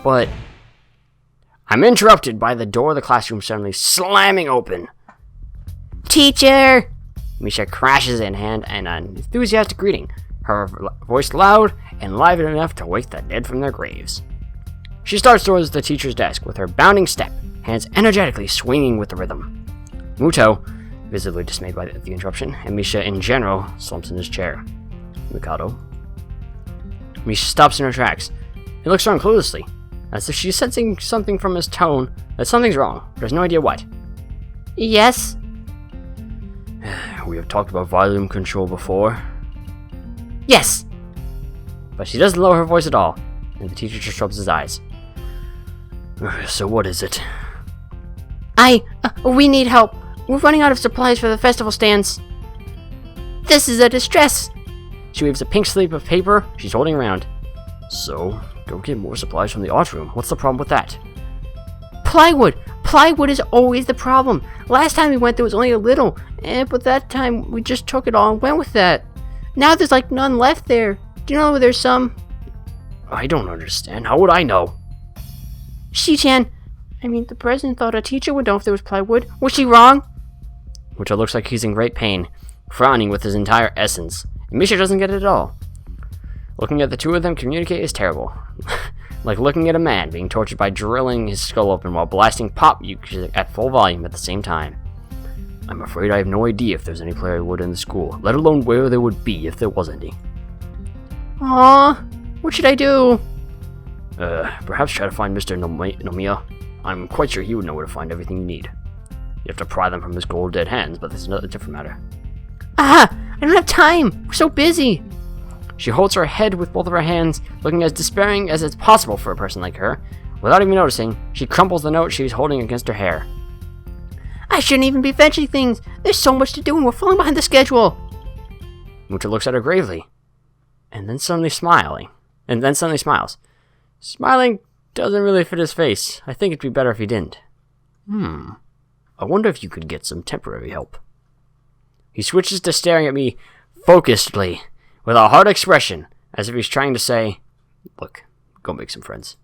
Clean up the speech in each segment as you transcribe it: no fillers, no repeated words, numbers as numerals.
but I'm interrupted by the door of the classroom suddenly slamming open. Teacher! Misha crashes in hand and an enthusiastic greeting, her voice loud and lively enough to wake the dead from their graves. She starts towards the teacher's desk with her bounding step, hands energetically swinging with the rhythm. Muto, visibly dismayed by the interruption, and Misha in general, slumps in his chair. Mikado. Misha stops in her tracks. He looks around cluelessly, as if she's sensing something from his tone that something's wrong, but has no idea what. Yes? We have talked about volume control before. Yes! But she doesn't lower her voice at all, and the teacher just rubs his eyes. So what is it? We need help. We're running out of supplies for the festival stands. This is a distress. She waves a pink slip of paper she's holding around. So, go get more supplies from the art room. What's the problem with that? Plywood! Plywood is always the problem. Last time we went there was only a little, but that time we just took it all and went with that. Now there's like none left there. Do you know where there's some? I don't understand. How would I know? Shi-chan, the president thought a teacher would know if there was plywood. Was she wrong? Which looks like he's in great pain, frowning with his entire essence. And Misha doesn't get it at all. Looking at the two of them communicate is terrible. Like looking at a man being tortured by drilling his skull open while blasting pop music at full volume at the same time. I'm afraid I have no idea if there's any plywood in the school, let alone where there would be if there was any. Aww, what should I do? Perhaps try to find Mr. Nomiya. I'm quite sure he would know where to find everything you need. You have to pry them from his cold dead hands, but that's another different matter. I don't have time! We're so busy! She holds her head with both of her hands, looking as despairing as it's possible for a person like her. Without even noticing, she crumples the note she's holding against her hair. I shouldn't even be fetching things! There's so much to do and we're falling behind the schedule! Mucha looks at her gravely, and then suddenly smiles. Smiling doesn't really fit his face. I think it'd be better if he didn't. I wonder if you could get some temporary help. He switches to staring at me focusedly, with a hard expression, as if he's trying to say, look, go make some friends.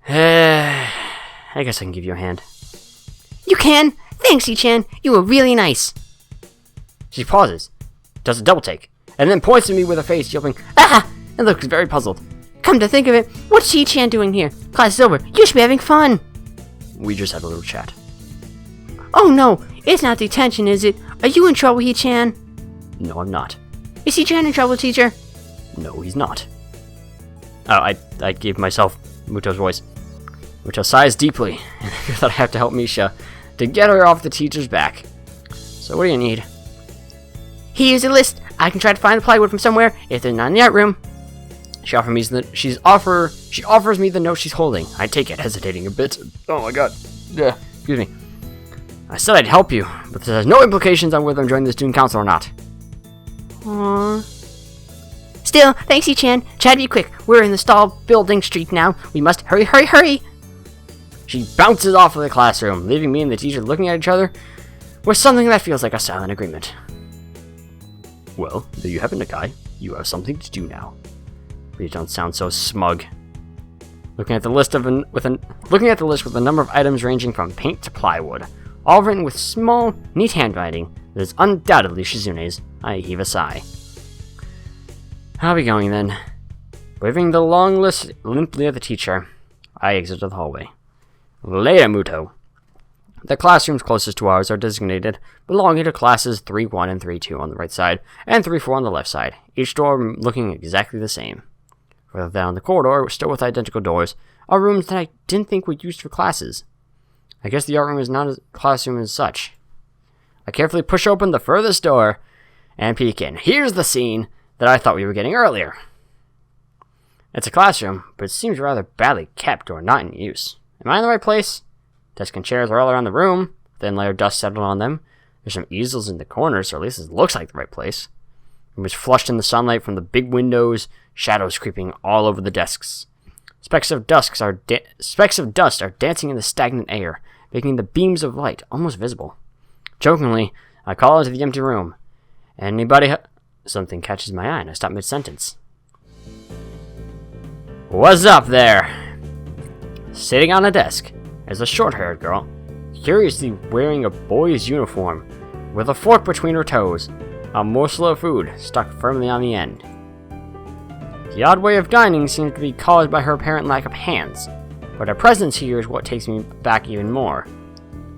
I guess I can give you a hand. You can? Thanks, Ichan. You were really nice. She pauses, does a double take, and then points at me with a face yelping, and looks very puzzled. Come to think of it, what's Ichan doing here? Class is over. You should be having fun. We just had a little chat. Oh no, it's not detention, is it? Are you in trouble, Ichan? No, I'm not. Is Ichan in trouble, teacher? No, he's not. Oh, I gave myself Muto's voice. Muto sighs deeply, and I feel that I have to help Misha to get her off the teacher's back. So what do you need? Here's a list. I can try to find the plywood from somewhere if they're not in the art room. She offers me the note she's holding. I take it, hesitating a bit. Oh my god. Excuse me. I said I'd help you, but this has no implications on whether I'm joining the student council or not. Aww. Still, thanks, Ichan. Try to be quick. We're in the stall building street now. We must hurry, hurry, hurry. She bounces off of the classroom, leaving me and the teacher looking at each other with something that feels like a silent agreement. Well, there you have it, Nakai. You have something to do now. Please don't sound so smug. Looking at the list with a number of items ranging from paint to plywood, all written with small, neat handwriting that is undoubtedly Shizune's, I heave a sigh. I'll be going then. Waving the long list limply at the teacher, I exit the hallway. Later, Muto. The classrooms closest to ours are designated belonging to classes 3-1 and 3-2 on the right side, and 3-4 on the left side, each door looking exactly the same. Further down the corridor, still with identical doors, are rooms that I didn't think were used for classes. I guess the art room is not a classroom as such. I carefully push open the furthest door and peek in. Here's the scene that I thought we were getting earlier. It's a classroom, but it seems rather badly kept or not in use. Am I in the right place? Desks and chairs are all around the room, thin layer of dust settled on them. There's some easels in the corners, or at least it looks like the right place. The room is flushed in the sunlight from the big windows, shadows creeping all over the desks. Specks of dust are dancing in the stagnant air, making the beams of light almost visible. Jokingly, I call into the empty room. Anybody Something catches my eye and I stop mid-sentence. What's up there? Sitting on a desk is a short-haired girl, curiously wearing a boy's uniform, with a fork between her toes, a morsel of food stuck firmly on the end. The odd way of dining seems to be caused by her apparent lack of hands, but her presence here is what takes me back even more.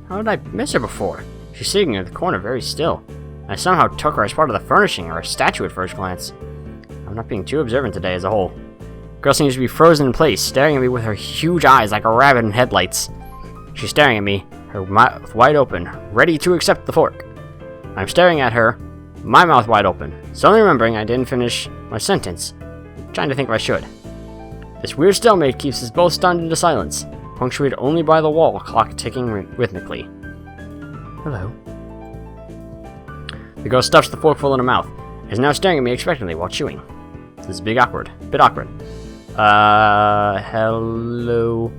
How did I miss her before? She's sitting in the corner very still. I somehow took her as part of the furnishing or a statue at first glance. I'm not being too observant today as a whole. The girl seems to be frozen in place, staring at me with her huge eyes like a rabbit in headlights. She's staring at me, her mouth wide open, ready to accept the fork. I'm staring at her, my mouth wide open, suddenly remembering I didn't finish my sentence, trying to think if I should. This weird stalemate keeps us both stunned into silence, punctuated only by the wall clock ticking rhythmically. Hello. The girl stuffs the fork full in her mouth, and is now staring at me expectantly while chewing. This is a bit awkward. Hello.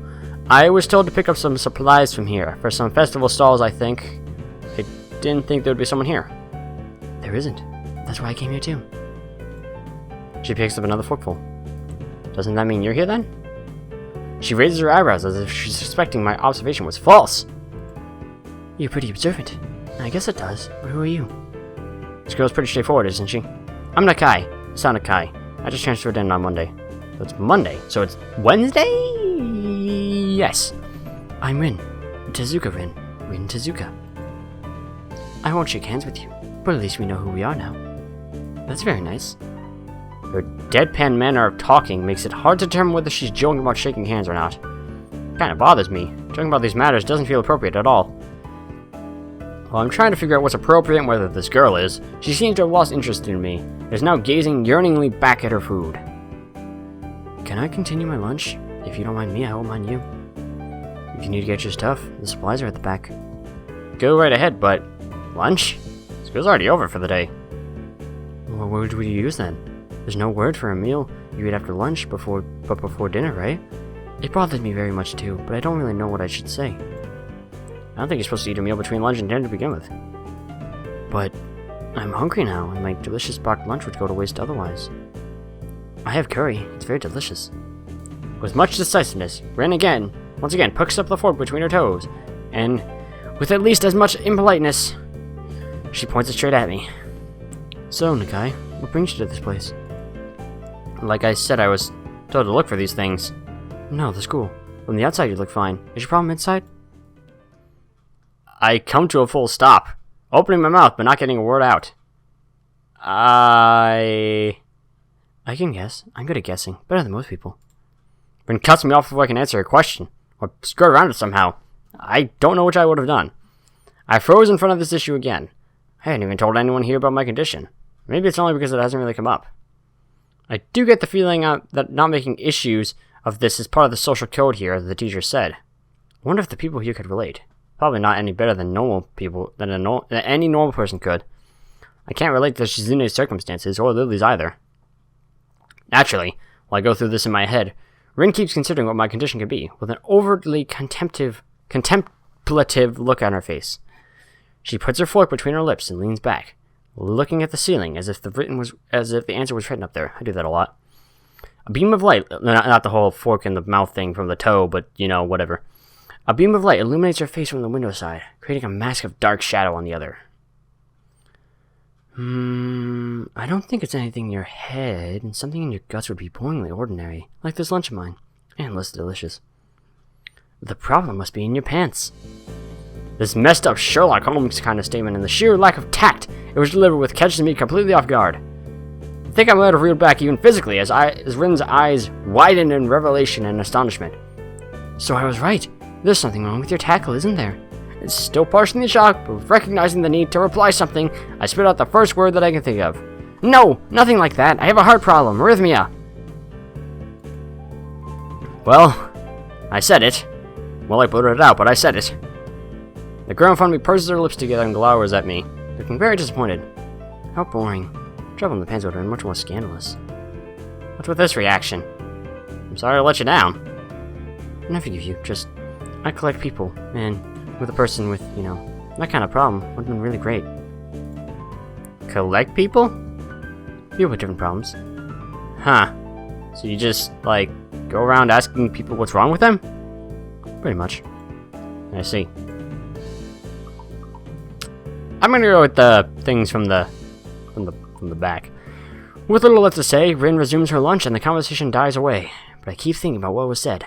I was told to pick up some supplies from here, for some festival stalls, I think. I didn't think there would be someone here. There isn't. That's why I came here too. She picks up another forkful. Doesn't that mean you're here then? She raises her eyebrows as if she's suspecting my observation was false. You're pretty observant. I guess it does. But who are you? This girl's pretty straightforward, isn't she? I'm Nakai. Hisao Nakai. I just transferred in on Monday. So it's Monday. So it's Wednesday? Yes. I'm Rin. Tezuka Rin. Rin Tezuka. I won't shake hands with you, but at least we know who we are now. That's very nice. Her deadpan manner of talking makes it hard to determine whether she's joking about shaking hands or not. It kinda bothers me. Joking about these matters doesn't feel appropriate at all. While I'm trying to figure out what's appropriate and whether this girl is, she seems to have lost interest in me, and is now gazing yearningly back at her food. Can I continue my lunch? If you don't mind me, I won't mind you. If you need to get your stuff, the supplies are at the back. Go right ahead, but... lunch? School's already over for the day. What word would you use then? There's no word for a meal you eat after lunch before dinner, right? It bothered me very much too, but I don't really know what I should say. I don't think you're supposed to eat a meal between lunch and dinner to begin with. But I'm hungry now, and my delicious packed lunch would go to waste otherwise. I have curry. It's very delicious. With much decisiveness, Rin once again picks up the fork between her toes, and with at least as much impoliteness, she points it straight at me. So, Nakai, what brings you to this place? Like I said, I was told to look for these things. No, the school. From the outside you look fine. Is your problem inside? I come to a full stop, opening my mouth but not getting a word out. I can guess. I'm good at guessing. Better than most people. Rin cuts me off before I can answer her question, or skirt around it somehow. I don't know which I would have done. I froze in front of this issue again. I hadn't even told anyone here about my condition. Maybe it's only because it hasn't really come up. I do get the feeling that not making issues of this is part of the social code here, as the teacher said. I wonder if the people here could relate. Probably not any better than normal people, than any normal person could. I can't relate to Shizune's circumstances, or Lily's either. Naturally, while I go through this in my head, Rin keeps considering what my condition could be, with an overtly contemplative look on her face. She puts her fork between her lips and leans back, looking at the ceiling as if the answer was written up there. I do that a lot. A beam of light, not the whole fork in the mouth thing from the toe, but, whatever. A beam of light illuminates her face from the window side, creating a mask of dark shadow on the other. I don't think it's anything in your head, and something in your guts would be boringly ordinary, like this lunch of mine, and less delicious. The problem must be in your pants. This messed up Sherlock Holmes kind of statement and the sheer lack of tact it was delivered with catches me completely off guard. I think I might have reeled back even physically as Rin's eyes widened in revelation and astonishment. So I was right. There's something wrong with your tackle, isn't there? It's still partially in shock, but recognizing the need to reply something, I spit out the first word that I can think of. No, nothing like that. I have a heart problem, arrhythmia. Well, I said it. Well, I blurted it out, but I said it. The girl in front of me purses her lips together and glowers at me, looking very disappointed. How boring. Trouble in the pants would have been much more scandalous. What's with this reaction? I'm sorry to let you down. I forgive you, I collect people, and with a person with, that kind of problem would have been really great. Collect people? People with different problems. Huh. So you just, go around asking people what's wrong with them? Pretty much. I see. I'm gonna go with the things from the back. With little left to say, Rin resumes her lunch and the conversation dies away. But I keep thinking about what was said.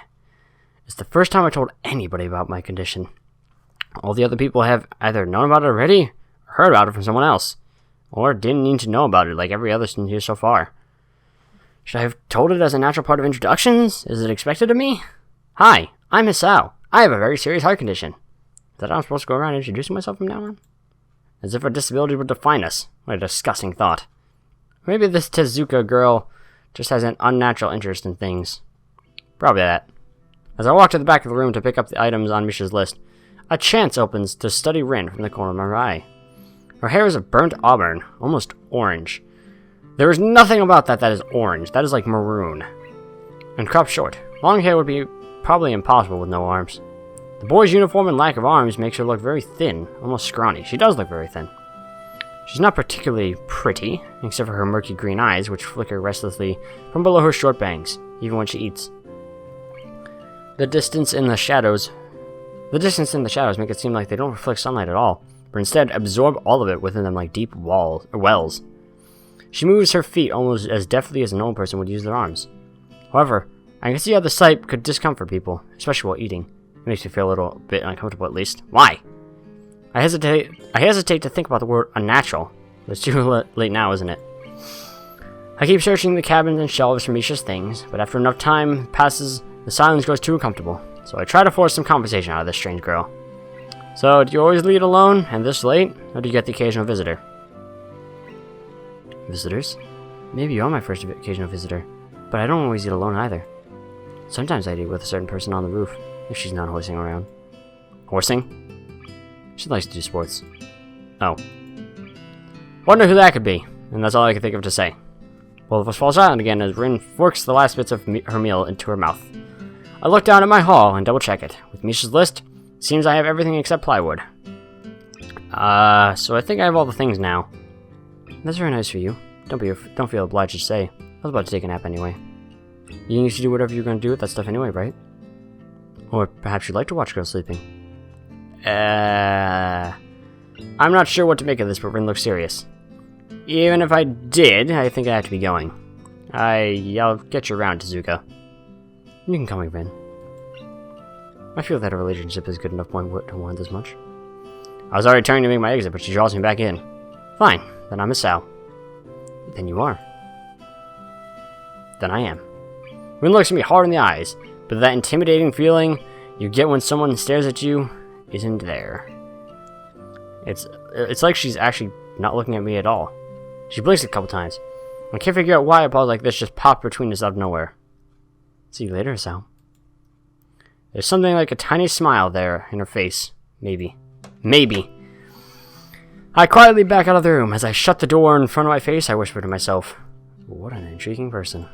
It's the first time I told anybody about my condition. All the other people have either known about it already, or heard about it from someone else, or didn't need to know about it like every other student here so far. Should I have told it as a natural part of introductions? Is it expected of me? Hi, I'm Hisao. I have a very serious heart condition. Is that how I'm supposed to go around introducing myself from now on? As if our disability would define us. What a disgusting thought. Maybe this Tezuka girl just has an unnatural interest in things. Probably that. As I walk to the back of the room to pick up the items on Misha's list, a chance opens to study Rin from the corner of my eye. Her hair is a burnt auburn, almost orange. There is nothing about that is orange. That is like maroon. And cropped short. Long hair would be probably impossible with no arms. The boy's uniform and lack of arms makes her look very thin, almost scrawny. She does look very thin. She's not particularly pretty, except for her murky green eyes, which flicker restlessly from below her short bangs, even when she eats. The distance in the shadows make it seem like they don't reflect sunlight at all, but instead absorb all of it within them like deep wells. She moves her feet almost as deftly as a normal person would use their arms. However, I can see how the sight could discomfort people, especially while eating. It makes me feel a little bit uncomfortable at least. Why? I hesitate to think about the word unnatural. It's too late now, isn't it? I keep searching the cabins and shelves for Misha's things, but after enough time passes, the silence grows too uncomfortable, so I try to force some conversation out of this strange girl. So, do you always lead alone, and this late, or do you get the occasional visitor? Visitors? Maybe you're my first occasional visitor, but I don't always eat alone either. Sometimes I eat with a certain person on the roof, if she's not horsing around. Horsing? She likes to do sports. Oh. Wonder who that could be, and that's all I can think of to say. Both of us fall silent again as Rin forks the last bits of her meal into her mouth. I look down at my haul and double check it. With Misha's list, seems I have everything except plywood. So I think I have all the things now. That's very nice for you. Don't feel obliged to say. I was about to take a nap anyway. You used to do whatever you're going to do with that stuff anyway, right? Or perhaps you'd like to watch girls sleeping. I'm not sure what to make of this, but Rin looks serious. Even if I did, I think I have to be going. I'll get you around, Tezuka. You can call me Rin. I feel that a relationship is good enough to warrant as much. I was already turning to make my exit, but she draws me back in. Fine, then I'm Hisao. Then you are. Then I am. Rin looks at me hard in the eyes, but that intimidating feeling you get when someone stares at you isn't there. It's like she's actually not looking at me at all. She blinks a couple times. I can't figure out why a pause like this just popped between us out of nowhere. See you later, Hisao. There's something like a tiny smile there in her face. Maybe. I quietly back out of the room. As I shut the door in front of my face, I whisper to myself, what an intriguing person.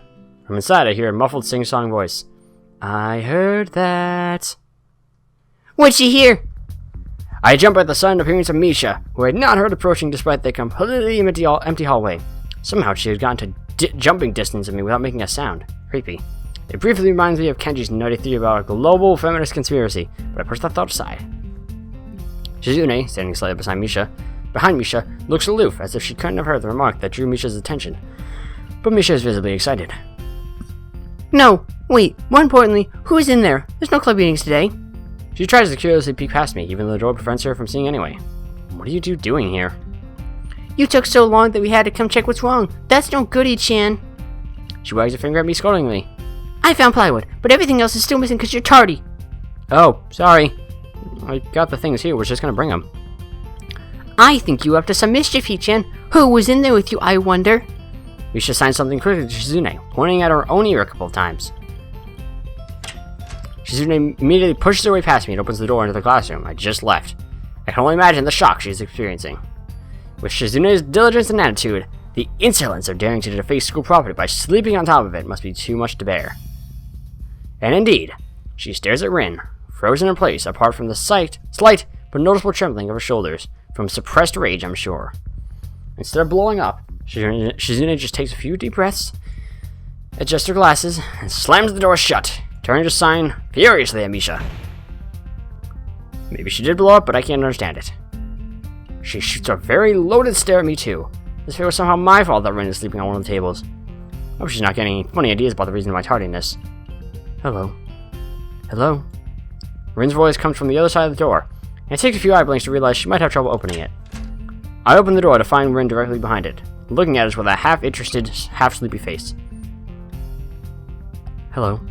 From inside, I hear a muffled sing-song voice. I heard that. What'd you hear? I jump at the sudden appearance of Misha, who I had not heard approaching despite the completely empty hallway. Somehow she had gotten to jumping distance of me without making a sound. Creepy. It briefly reminds me of Kenji's nutty theory about a global feminist conspiracy, but I pushed that thought aside. Shizune, standing slightly behind Misha, looks aloof, as if she couldn't have heard the remark that drew Misha's attention. But Misha is visibly excited. No, wait, more importantly, who is in there? There's no club meetings today. She tries to curiously peek past me, even though the door prevents her from seeing anyway. What are you two doing here? You took so long that we had to come check what's wrong. That's no goody-chan. She wags a finger at me scoldingly. I found plywood, but everything else is still missing because you're tardy. Oh, sorry. I got the things here, was just gonna bring them. I think you were up to some mischief, Hichan. Who was in there with you, I wonder? Misha signed something quickly to Shizune, pointing at her own ear a couple of times. Shizune immediately pushes her way past me and opens the door into the classroom I just left. I can only imagine the shock she's experiencing. With Shizune's diligence and attitude, the insolence of daring to deface school property by sleeping on top of it must be too much to bear. And indeed, she stares at Rin, frozen in place apart from the slight but noticeable trembling of her shoulders, from suppressed rage, I'm sure. Instead of blowing up, Shizune just takes a few deep breaths, adjusts her glasses, and slams the door shut, turning to sign furiously at Misha. Maybe she did blow up, but I can't understand it. She shoots a very loaded stare at me too. As if it was somehow my fault that Rin is sleeping on one of the tables. I hope she's not getting any funny ideas about the reason of my tardiness. Hello. Hello? Rin's voice comes from the other side of the door, and it takes a few eye blinks to realize she might have trouble opening it. I open the door to find Rin directly behind it, looking at us with a half-interested, half-sleepy face. Hello.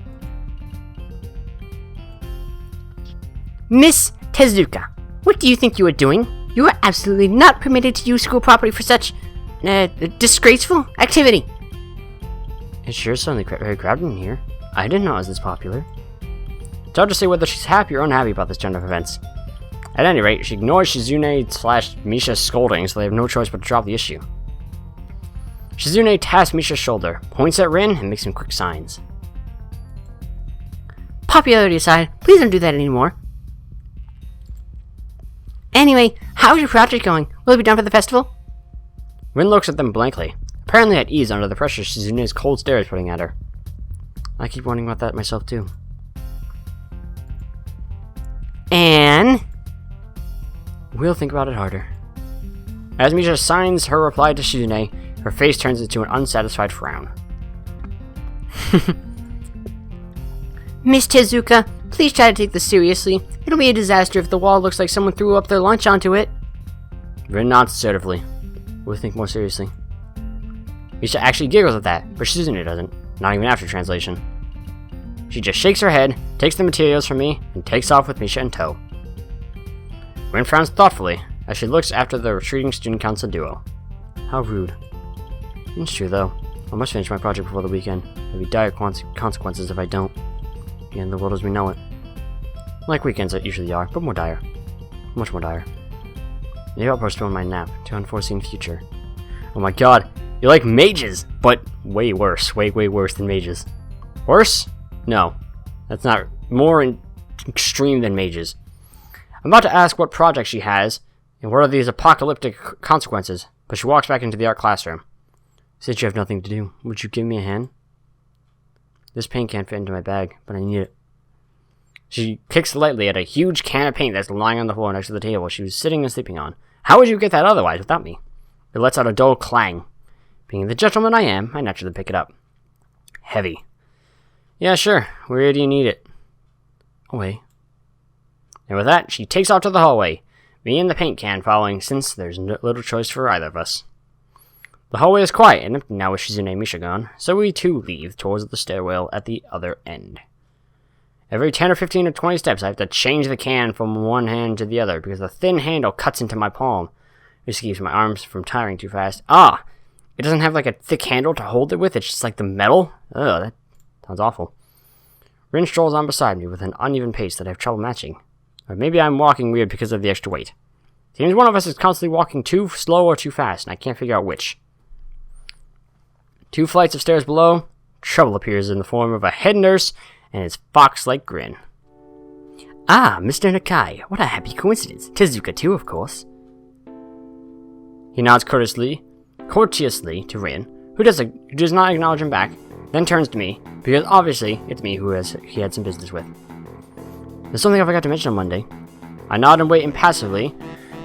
Miss Tezuka, what do you think you are doing? You are absolutely not permitted to use school property for such disgraceful activity. It sure is suddenly very crowded in here. I didn't know it was this popular. It's hard to say whether she's happy or unhappy about this turn of events. At any rate, she ignores Shizune/Misha's scolding, so they have no choice but to drop the issue. Shizune taps Misha's shoulder, points at Rin, and makes some quick signs. Popularity aside, please don't do that anymore. Anyway, how's your project going? Will it be done for the festival? Rin looks at them blankly, apparently at ease under the pressure Shizune's cold stare is putting at her. I keep wondering about that myself too. And we'll think about it harder. As Misha signs her reply to Shizune, her face turns into an unsatisfied frown. Miss Tezuka, please try to take this seriously. It'll be a disaster if the wall looks like someone threw up their lunch onto it. Rin nods assertively. We'll think more seriously. Misha actually giggles at that, but Shizune doesn't, not even after translation. She just shakes her head, takes the materials from me, and takes off with Misha in tow. Rin frowns thoughtfully as she looks after the retreating student council duo. How rude. It's true though. I must finish my project before the weekend. There'll be dire consequences if I don't. The end of the world as we know it. Like weekends usually are, but more dire. Much more dire. Maybe I'll postpone my nap to an unforeseen future. Oh my god, you're like mages, but way worse. Way worse than mages. Worse? No. That's not more extreme than mages. I'm about to ask what project she has, and what are these apocalyptic consequences, but she walks back into the art classroom. Since you have nothing to do, would you give me a hand? This paint can't fit into my bag, but I need it. She kicks lightly at a huge can of paint that's lying on the floor next to the table she was sitting and sleeping on. How would you get that otherwise without me? It lets out a dull clang. Being the gentleman I am, I naturally pick it up. Heavy. Yeah, sure. Where do you need it? Away. And with that, she takes off to the hallway, me and the paint can following, since there's little choice for either of us. The hallway is quiet and empty now with Shizune and Misha gone, so we too leave towards the stairwell at the other end. Every 10 or 15 or 20 steps I have to change the can from one hand to the other because the thin handle cuts into my palm, which keeps my arms from tiring too fast. Ah! It doesn't have like a thick handle to hold it with, it's just like the metal? Ugh, that sounds awful. Rin strolls on beside me with an uneven pace that I have trouble matching. Or maybe I'm walking weird because of the extra weight. Seems one of us is constantly walking too slow or too fast, and I can't figure out which. 2 flights of stairs below, trouble appears in the form of a head nurse and his fox-like grin. Ah, Mr. Nakai, what a happy coincidence. Tezuka too, of course. He nods courteously to Rin, who does not acknowledge him back, then turns to me, because obviously it's me who he had some business with. There's something I forgot to mention on Monday. I nod and wait impassively,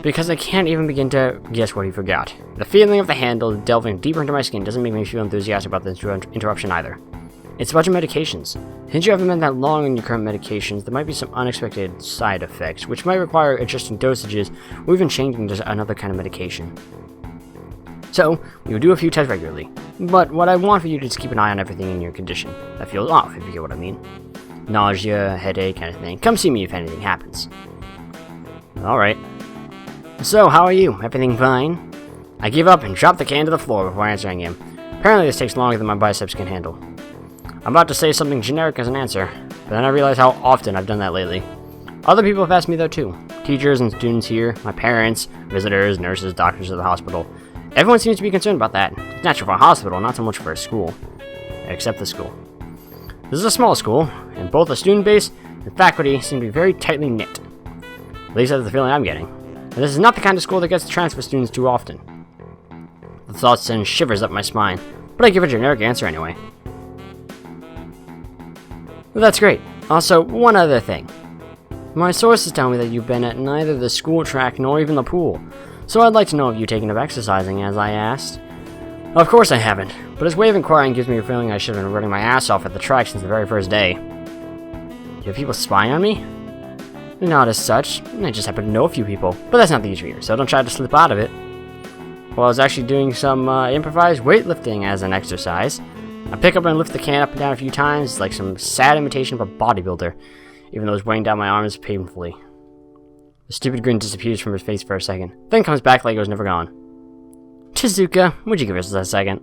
because I can't even begin to guess what he forgot. The feeling of the handle delving deeper into my skin doesn't make me feel enthusiastic about this interruption either. It's about your medications. Since you haven't been that long on your current medications, there might be some unexpected side effects, which might require adjusting dosages or even changing to another kind of medication. So, we will do a few tests regularly, but what I want for you to just keep an eye on everything in your condition that feels off, if you get what I mean. Nausea, headache, kind of thing. Come see me if anything happens. Alright. So, how are you? Everything fine? I give up and drop the can to the floor before answering him. Apparently this takes longer than my biceps can handle. I'm about to say something generic as an answer, but then I realize how often I've done that lately. Other people have asked me though too. Teachers and students here, my parents, visitors, nurses, doctors at the hospital. Everyone seems to be concerned about that. It's natural for a hospital, not so much for a school. Except the school. This is a small school, and both the student base and faculty seem to be very tightly knit. At least that's the feeling I'm getting. And this is not the kind of school that gets to transfer students too often. The thought sends shivers up my spine, but I give a generic answer anyway. Well, that's great. Also, one other thing. My sources tell me that you've been at neither the school track nor even the pool, so I'd like to know if you've taken up exercising as I asked. Of course I haven't, but his way of inquiring gives me a feeling I should have been running my ass off at the track since the very first day. Do you have people spying on me? Not as such, I just happen to know a few people, but that's not the issue here, so don't try to slip out of it. Well, I was actually doing some improvised weightlifting as an exercise. I pick up and lift the can up and down a few times, like some sad imitation of a bodybuilder, even though it's weighing down my arms painfully. The stupid grin disappears from his face for a second, then comes back like it was never gone. Chizuka, would you give us a second?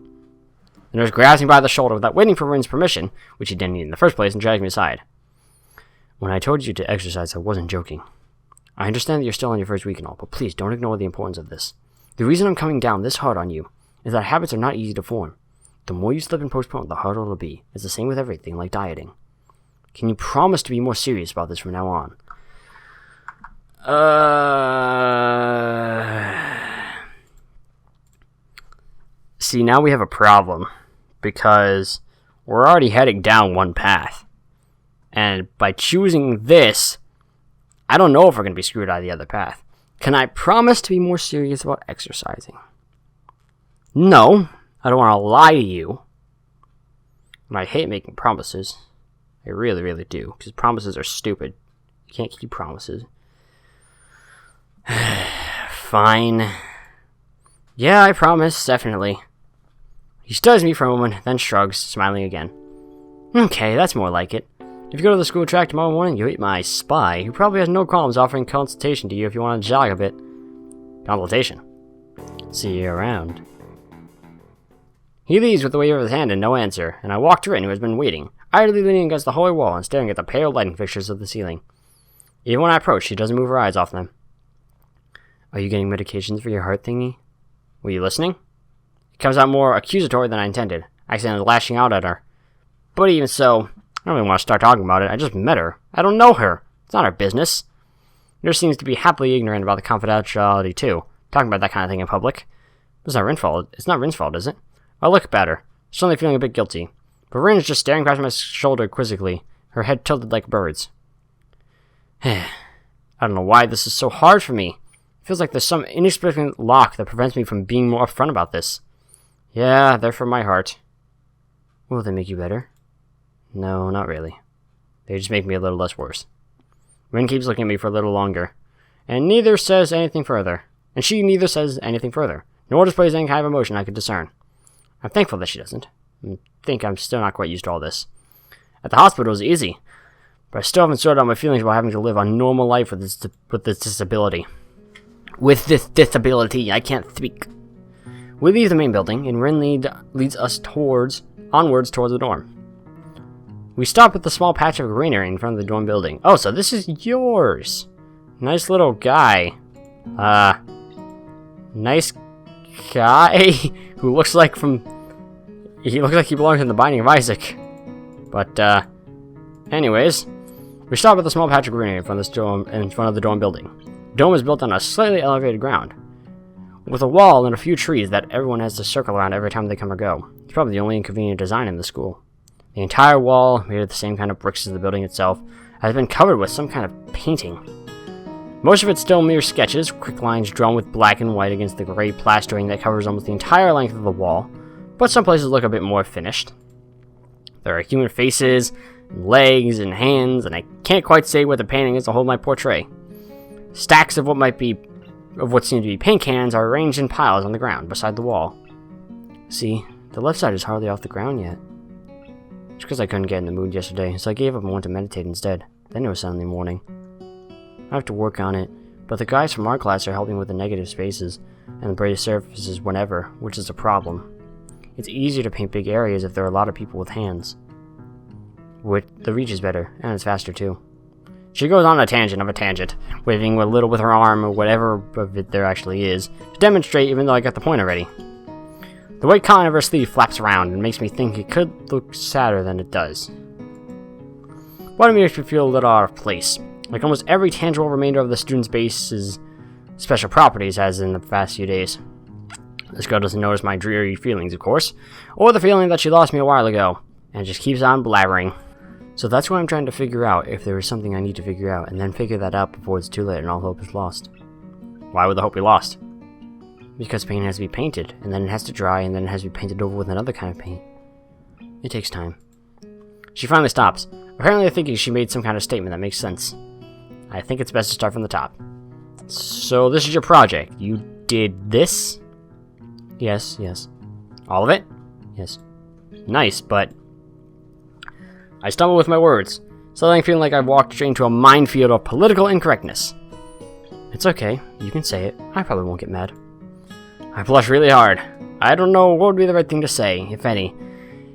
The nurse grabs me by the shoulder without waiting for Rin's permission, which he didn't need in the first place, and drags me aside. When I told you to exercise, I wasn't joking. I understand that you're still on your first week and all, but please don't ignore the importance of this. The reason I'm coming down this hard on you is that habits are not easy to form. The more you slip and postpone, the harder it'll be. It's the same with everything, like dieting. Can you promise to be more serious about this from now on? See, now we have a problem, because we're already heading down one path. And by choosing this, I don't know if we're going to be screwed out of the other path. Can I promise to be more serious about exercising? No, I don't want to lie to you. And I hate making promises. I really, really do, because promises are stupid. You can't keep promises. Fine. Yeah, I promise, definitely. He studies me for a moment, then shrugs, smiling again. Okay, that's more like it. If you go to the school track tomorrow morning, you meet my spy, who probably has no qualms offering consultation to you if you want to jog a bit. Consultation. See you around. He leaves with a wave of his hand and no answer, and I walk to Rin, who has been waiting, idly leaning against the hallway wall and staring at the pale lighting fixtures of the ceiling. Even when I approach, she doesn't move her eyes off them. Are you getting medications for your heart thingy? Were you listening? It comes out more accusatory than I intended, accidentally lashing out at her. But even so, I don't really want to start talking about it. I just met her. I don't know her. It's not our business. Nurse seems to be happily ignorant about the confidentiality, too. Talking about that kind of thing in public. It's not Rin's fault. It's not Rin's fault, is it? I look at her, suddenly feeling a bit guilty. But Rin is just staring past my shoulder quizzically, her head tilted like a bird's. I don't know why this is so hard for me. It feels like there's some inexplicable lock that prevents me from being more upfront about this. Yeah, they're from my heart. Will they make you better? No, not really. They just make me a little less worse. Rin keeps looking at me for a little longer, and she neither says anything further, nor displays any kind of emotion I could discern. I'm thankful that she doesn't. I think I'm still not quite used to all this. At the hospital it was easy, but I still haven't sorted out my feelings about having to live a normal life with this disability. With this disability, I can't speak. We leave the main building, and Rin leads us onwards towards the dorm. We stop at the small patch of greenery in front of the dorm building. Oh, so this is yours. Nice little guy. Nice guy who looks like he belongs in the Binding of Isaac. But, anyways, we stop at the small patch of greenery in front of the dorm building. The dome is built on a slightly elevated ground, with a wall and a few trees that everyone has to circle around every time they come or go. It's probably the only inconvenient design in the school. The entire wall, made of the same kind of bricks as the building itself, has been covered with some kind of painting. Most of it's still mere sketches, quick lines drawn with black and white against the gray plastering that covers almost the entire length of the wall, but some places look a bit more finished. There are human faces, and legs, and hands, and I can't quite say what the painting as a whole might portray. Stacks of what seem to be paint cans are arranged in piles on the ground beside the wall. See, the left side is hardly off the ground yet. Just because I couldn't get in the mood yesterday, so I gave up and went to meditate instead. Then it was Sunday morning. I have to work on it, but the guys from our class are helping with the negative spaces and the braided surfaces whenever, which is a problem. It's easier to paint big areas if there are a lot of people with hands. The reach is better, and it's faster too. She goes on a tangent of a tangent, waving a little with her arm or whatever of it there actually is, to demonstrate even though I got the point already. The white collar of her sleeve flaps around and makes me think it could look sadder than it does. Part of me makes me feel a little out of place, like almost every tangible remainder of the student's base's special properties has in the past few days. This girl doesn't notice my dreary feelings, of course, or the feeling that she lost me a while ago, and just keeps on blabbering. So that's what I'm trying to figure out, if there is something I need to figure out, and then figure that out before it's too late and all hope is lost. Why would the hope be lost? Because paint has to be painted, and then it has to dry, and then it has to be painted over with another kind of paint. It takes time. She finally stops, apparently thinking she made some kind of statement that makes sense. I think it's best to start from the top. So this is your project. You did this? Yes, yes. All of it? Yes. Nice, but I stumble with my words, suddenly feeling like I've walked straight into a minefield of political incorrectness. It's okay, you can say it. I probably won't get mad. I blush really hard. I don't know what would be the right thing to say, if any.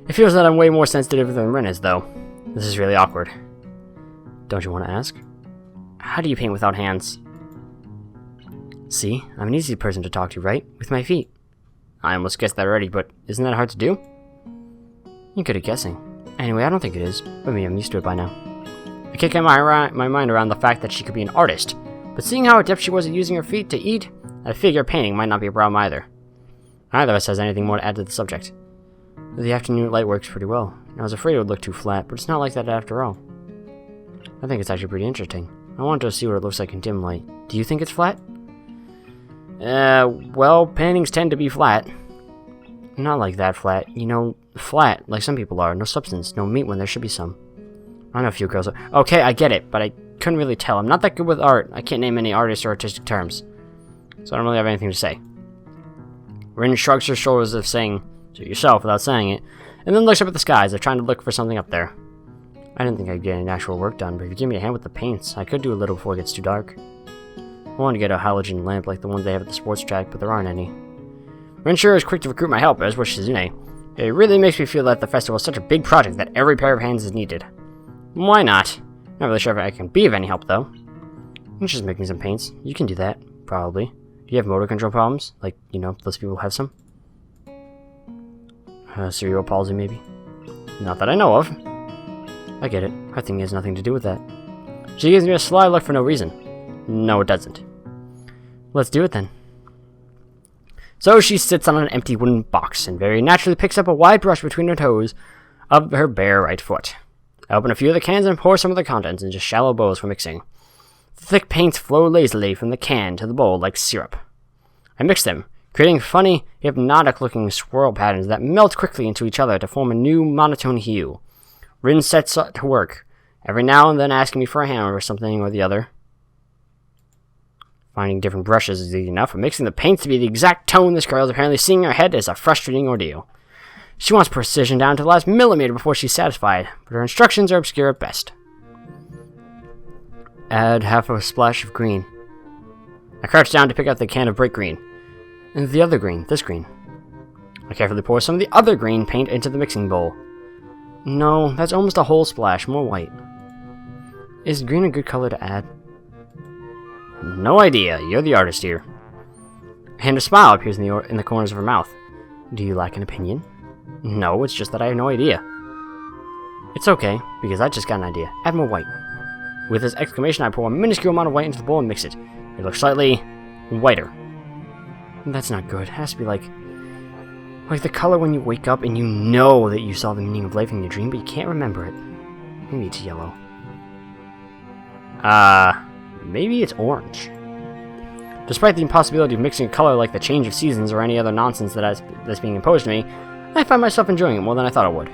It feels that I'm way more sensitive than Rin is, though. This is really awkward. Don't you want to ask? How do you paint without hands? See, I'm an easy person to talk to, right? With my feet. I almost guessed that already, but isn't that hard to do? You're good at guessing. Anyway, I don't think it is. I mean, I'm used to it by now. I can't get my mind around the fact that she could be an artist, but seeing how adept she was at using her feet to eat, I figure painting might not be a problem either. Neither of us has anything more to add to the subject. The afternoon light works pretty well. I was afraid it would look too flat, but it's not like that after all. I think it's actually pretty interesting. I wanted to see what it looks like in dim light. Do you think it's flat? Well, paintings tend to be flat. Not like that flat. You know, flat, like some people are. No substance, no meat when there should be some. I know a few girls are... Okay, I get it, but I couldn't really tell. I'm not that good with art. I can't name any artists or artistic terms. So I don't really have anything to say. Rin shrugs her shoulders as if saying, to yourself without saying it, and then looks up at the sky as if trying to look for something up there. I didn't think I'd get any actual work done, but if you give me a hand with the paints, I could do a little before it gets too dark. I wanted to get a halogen lamp like the ones they have at the sports track, but there aren't any. Rin sure is quick to recruit my help, as was Shizune. It really makes me feel that the festival is such a big project that every pair of hands is needed. Why not? Not really sure if I can be of any help, though. I'm just making some paints. You can do that, probably. Do you have motor control problems? Like, you know, those people have some? Cerebral palsy, maybe? Not that I know of. I get it. Her thing has nothing to do with that. She gives me a sly look for no reason. No, it doesn't. Let's do it then. So she sits on an empty wooden box and very naturally picks up a wide brush between her toes of her bare right foot. I open a few of the cans and pour some of the contents into shallow bowls for mixing. The thick paints flow lazily from the can to the bowl like syrup. I mix them, creating funny, hypnotic-looking swirl patterns that melt quickly into each other to form a new monotone hue. Rin sets to work, every now and then asking me for a hand or something or the other. Finding different brushes is easy enough, but mixing the paints to be the exact tone this girl is apparently seeing in her head is a frustrating ordeal. She wants precision down to the last millimeter before she's satisfied, but her instructions are obscure at best. Add half a splash of green. I crouch down to pick up the can of bright green. And the other green, this green. I carefully pour some of the other green paint into the mixing bowl. No, that's almost a whole splash, more white. Is green a good color to add? No idea, you're the artist here. And a smile appears in the corners of her mouth. Do you lack an opinion? No, it's just that I have no idea. It's okay, because I just got an idea. Add more white. With this exclamation, I pour a minuscule amount of white into the bowl and mix it. It looks slightly whiter. That's not good. It has to be like the color when you wake up and you know that you saw the meaning of life in your dream, but you can't remember it. Maybe it's yellow. Maybe it's orange. Despite the impossibility of mixing a color like the change of seasons or any other nonsense that's being imposed to me, I find myself enjoying it more than I thought I would.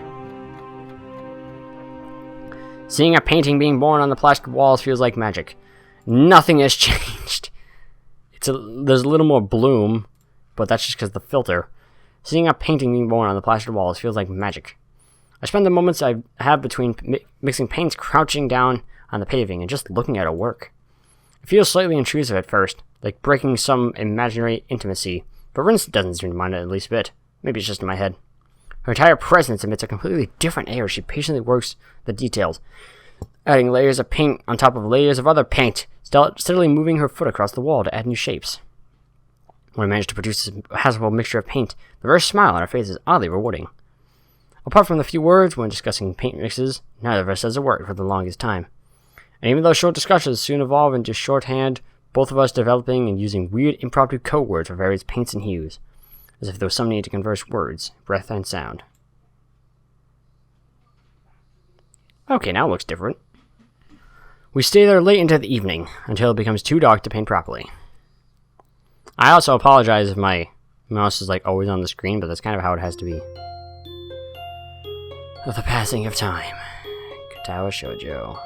Seeing a painting being born on the plastered walls feels like magic. Nothing has changed. There's a little more bloom, but that's just because of the filter. Seeing a painting being born on the plastered walls feels like magic. I spend the moments I have between mixing paints crouching down on the paving and just looking at her work. It feels slightly intrusive at first, like breaking some imaginary intimacy, but Rin doesn't seem to mind it the least bit. Maybe it's just in my head. Her entire presence emits a completely different air as she patiently works the details, adding layers of paint on top of layers of other paint, steadily moving her foot across the wall to add new shapes. When I manage to produce this passable mixture of paint, the very smile on her face is oddly rewarding. Apart from the few words when discussing paint mixes, neither of us says a word for the longest time. And even though short discussions soon evolve into shorthand, both of us developing and using weird impromptu code words for various paints and hues, as if there was some need to converse words, breath, and sound. Okay, now it looks different. We stay there late into the evening, until it becomes too dark to paint properly. I also apologize if my mouse is like always on the screen, but that's kind of how it has to be. Of the passing of time. Katawa Shoujo.